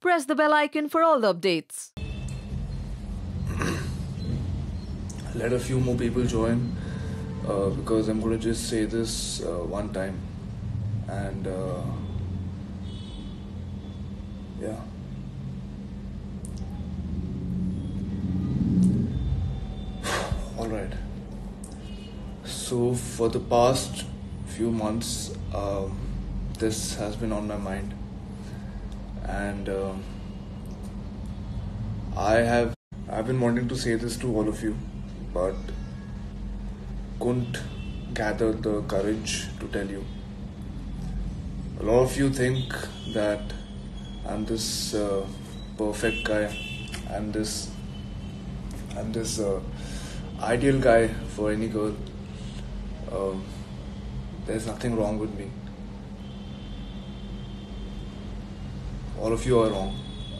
press the bell icon for all the updates. Let a few more people join because I'm going to just say this one time and yeah. Alright. So for the past few months this has been on my mind and I've been wanting to say this to all of you but couldn't gather the courage to tell you. A lot of you think that I'm this perfect guy, I'm this ideal guy for any girl. There's nothing wrong with me. All of you are wrong.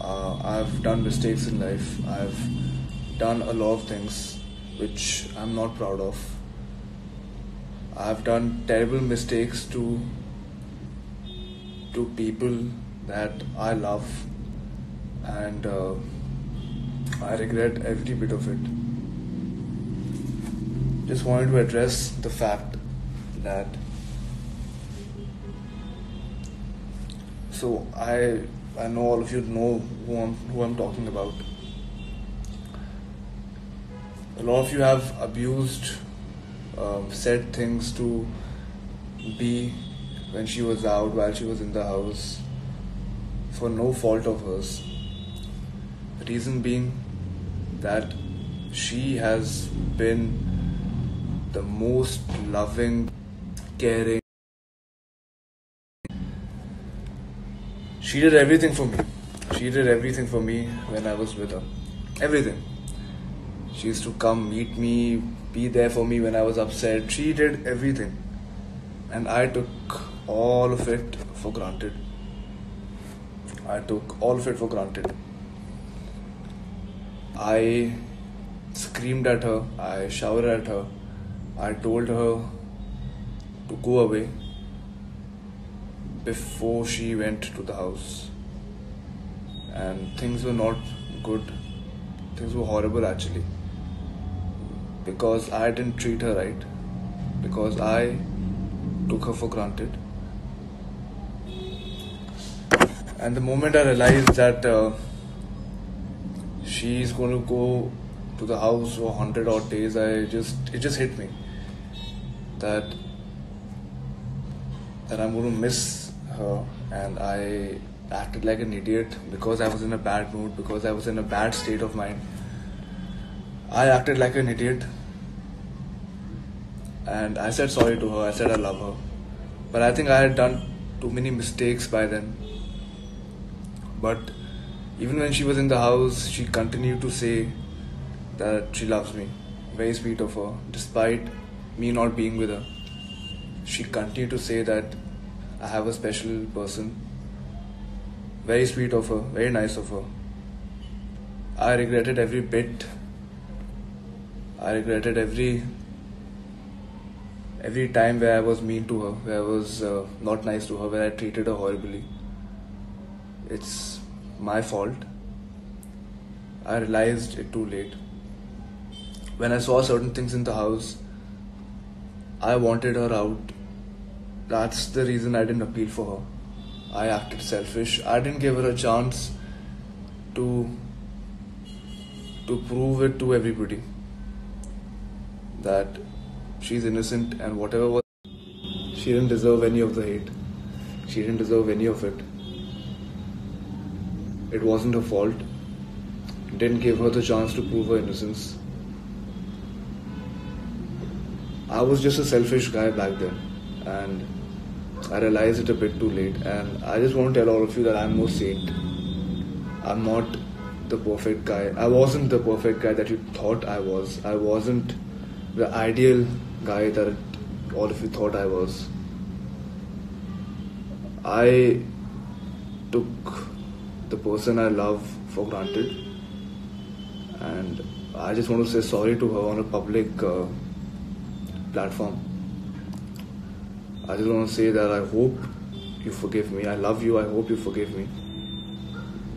I've done mistakes in life. I've done a lot of things which I'm not proud of. I've done terrible mistakes to people that I love and I regret every bit of it. Just wanted to address the fact that I know all of you know who I'm talking about. A lot of you have abused, said things to B when she was out, while she was in the house, for no fault of hers. The reason being that she has been the most loving, caring. She did everything for me. She did everything for me when I was with her. Everything. She used to come meet me, be there for me when I was upset. She did everything. And I took all of it for granted. I took all of it for granted. I screamed at her. I shouted at her. I told her to go away before she went to the house. And things were not good. Things were horrible actually. Because I didn't treat her right. Because I took her for granted. And the moment I realized that she's going to go to the house for 100 odd days, it just hit me that I'm going to miss her. And I acted like an idiot because I was in a bad mood, because I was in a bad state of mind. I acted like an idiot and I said sorry to her. I said I love her, but I think I had done too many mistakes by then. But even when she was in the house, she continued to say that she loves me. Very sweet of her. Despite me not being with her, she continued to say that I have a special person. Very sweet of her. Very nice of her. I regretted every bit. I regretted every time where I was mean to her, where I was not nice to her, where I treated her horribly. It's my fault. I realized it too late. When I saw certain things in the house, I wanted her out. That's the reason I didn't appeal for her. I acted selfish. I didn't give her a chance to prove it to everybody that she's innocent and whatever was. She didn't deserve any of the hate. She didn't deserve any of it. It wasn't her fault. Didn't give her the chance to prove her innocence. I was just a selfish guy back then and I realized it a bit too late. And I just want to tell all of you that I'm no saint. I'm not the perfect guy. I wasn't the perfect guy that you thought I was. I wasn't the ideal guy that all of you thought I was. I took the person I love for granted, and I just want to say sorry to her on a public platform. I just want to say that I hope you forgive me. I love you. I hope you forgive me.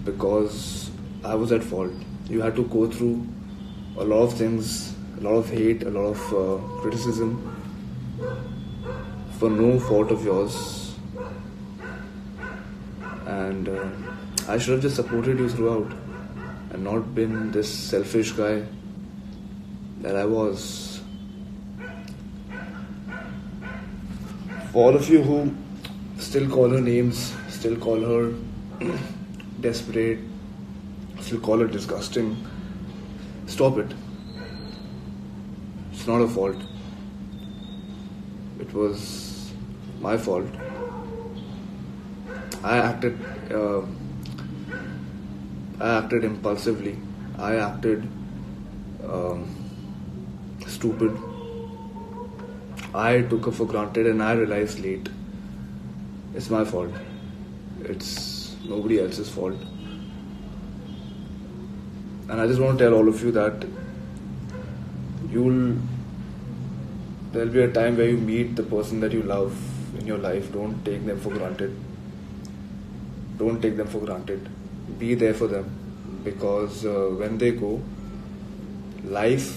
because I was at fault. You had to go through a lot of things, a lot of hate, a lot of criticism for no fault of yours. And I should have just supported you throughout and not been this selfish guy that I was. For all of you who still call her names, still call her desperate, still call her disgusting, stop it. It's not her fault. It was my fault. I acted impulsively. I acted stupid. I took her for granted and I realized late. It's my fault. It's nobody else's fault. And I just want to tell all of you that there'll be a time where you meet the person that you love in your life. Don't take them for granted. Don't take them for granted. Be there for them, because when they go, life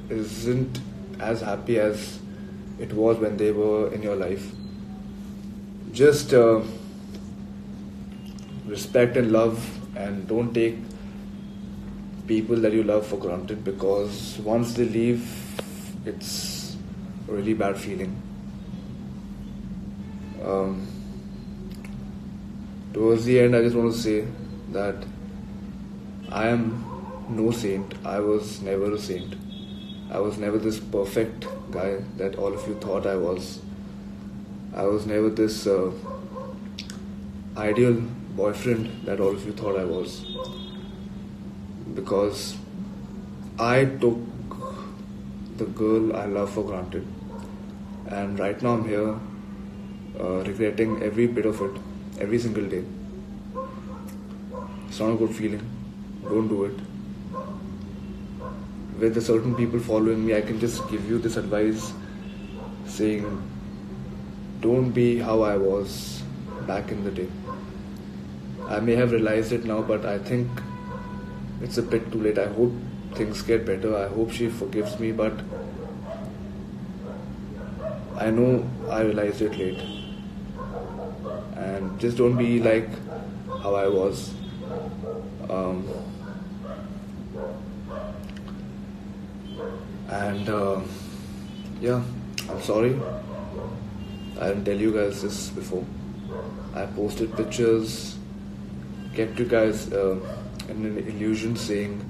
isn't as happy as it was when they were in your life. Just respect and love, and don't take people that you love for granted, because once they leave, it's a really bad feeling. Towards the end, I just want to say that I am no saint. I was never a saint. I was never this perfect guy that all of you thought I was. I was never this ideal boyfriend that all of you thought I was. Because I took the girl I love for granted. And right now I'm here regretting every bit of it, every single day. It's not a good feeling. Don't do it. With the certain people following me, I can just give you this advice saying, don't be how I was back in the day. I may have realized it now, but I think it's a bit too late. I hope things get better. I hope she forgives me, but I know I realized it late. And just don't be like how I was. Yeah, I'm sorry. I didn't tell you guys this before. I posted pictures, kept you guys in an illusion, saying,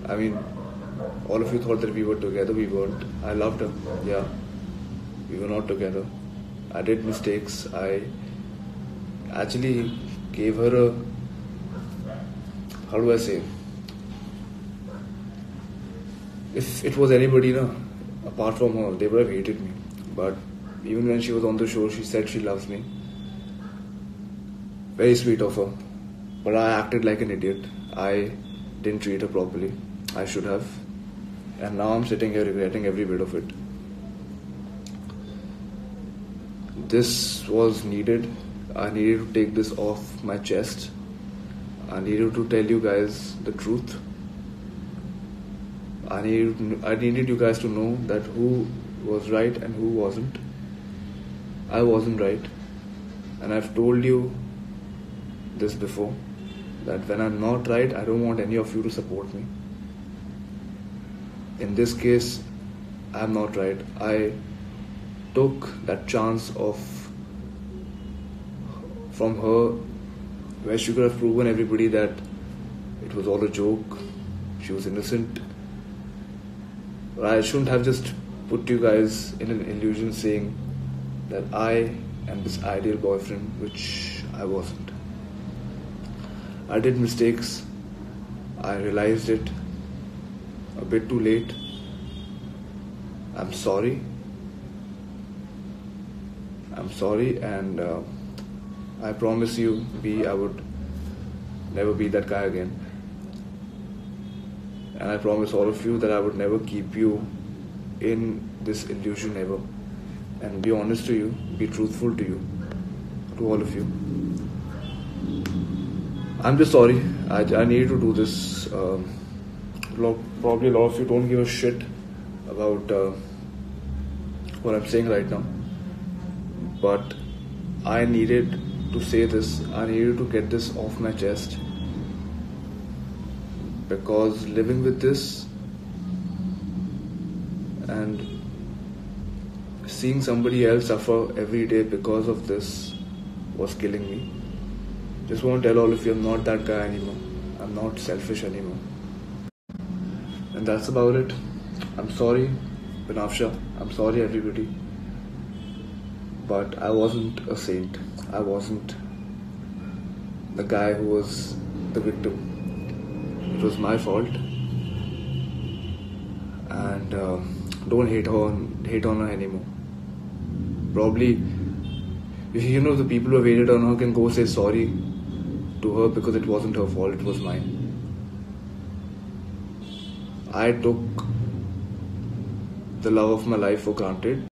I mean, all of you thought that we were together. We weren't. I loved her. Yeah, we were not together. I did mistakes. I actually gave her a, how do I say? If it was anybody, apart from her, they would have hated me. But even when she was on the show, she said she loves me. Very sweet of her. But I acted like an idiot. I didn't treat her properly. I should have. And now I'm sitting here regretting every bit of it. This was needed. I needed to take this off my chest. I needed to tell you guys the truth. I needed you guys to know that who was right and who wasn't. I wasn't right. And I've told you this before, that when I'm not right, I don't want any of you to support me. In this case, I'm not right. I took that chance from her, where she could have proven everybody that it was all a joke, she was innocent. But I shouldn't have just put you guys in an illusion saying that I am this ideal boyfriend, which I wasn't. I did mistakes. I realized it a bit too late. I'm sorry. And I promise you, I would never be that guy again. And I promise all of you that I would never keep you in this illusion ever. And be honest to you, be truthful to you, to all of you. I'm just sorry. I need to do this. Probably a lot of you don't give a shit about what I'm saying right now. But I needed to say this. I needed to get this off my chest. Because living with this and seeing somebody else suffer every day because of this was killing me. Just want to tell all of you, I'm not that guy anymore. I'm not selfish anymore. And that's about it. I'm sorry, Benafsha. I'm sorry, everybody. But I wasn't a saint. I wasn't the guy who was the victim. It was my fault. And don't hate on her anymore. Probably, the people who have hated on her can go say sorry to her because it wasn't her fault, it was mine. I took the love of my life for granted.